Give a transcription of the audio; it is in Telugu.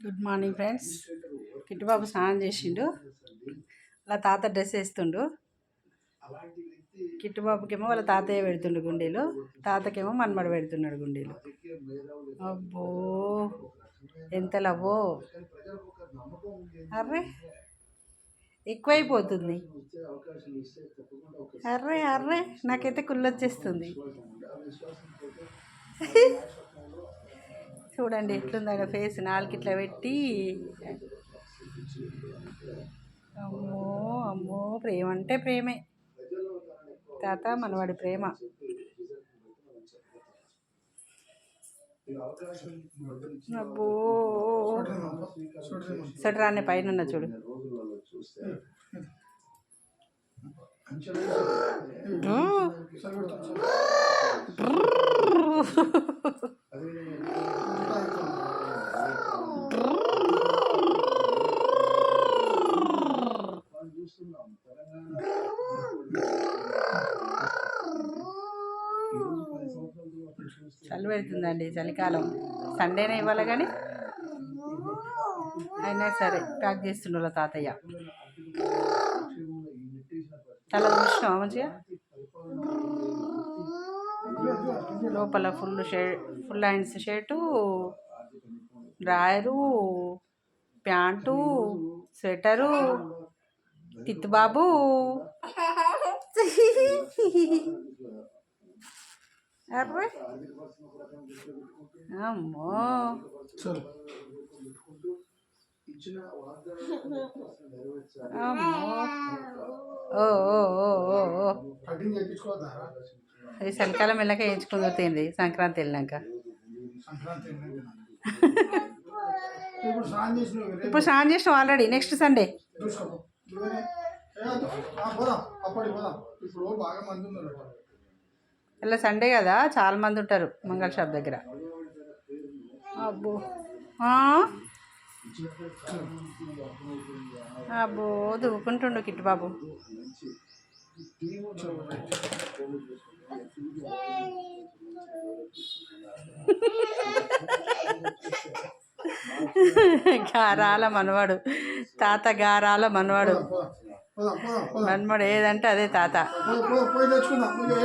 Good morning friends. కిట్టుబాబు స్నానం చేసిండు. వాళ్ళ తాత డ్రెస్ వేస్తుండు. కిట్టుబాబుకేమో వాళ్ళ తాతయ్య పెడుతుండు గుండీలు, తాతకేమో మన్మడు పెడుతున్నాడు గుండీలు. అబ్బో ఎంత లవ్వో. అర్రే ఎక్కువైపోతుంది. అర్రే అర్రే నాకైతే కుళ్ళొచ్చేస్తుంది. చూడండి ఎట్లుంది ఆయన ఫేస్, నాలుగు ఇట్లా పెట్టి. అమ్మో అమ్మో, ప్రేమ అంటే ప్రేమే. తాత మనవాడి ప్రేమ. అబ్బో స్వెటర్ అనే పైన చూడు. చలి పెడుతుందండి, చలికాలం. సండేనే ఇవ్వాలి కానీ అయినా సరే ప్యాక్ చేస్తుండ తాతయ్య. చాలా చూసినావా మంచిగా. లోపల full hands shirt, drawer, pant, sweater. Kittubabu అర్రే అమ్మో. ఓ ఓ ఓ ఓ అది చలికాలం వెళ్ళాక వేయించుకుని పోతుంది, సంక్రాంతి వెళ్ళాక. ఇప్పుడు స్నానం చేసినావు ఆల్రెడీ, నెక్స్ట్ సండే. ఇలా సండే కదా, చాలా మంది ఉంటారు మంగళ షాప్ దగ్గర. అబ్బో అబ్బో దువ్వుకుంటుండు కిట్టుబాబు. గారాల మనవాడు తాత, గారాల మనవాడు. మన్మడు ఏదంటే అదే తాత.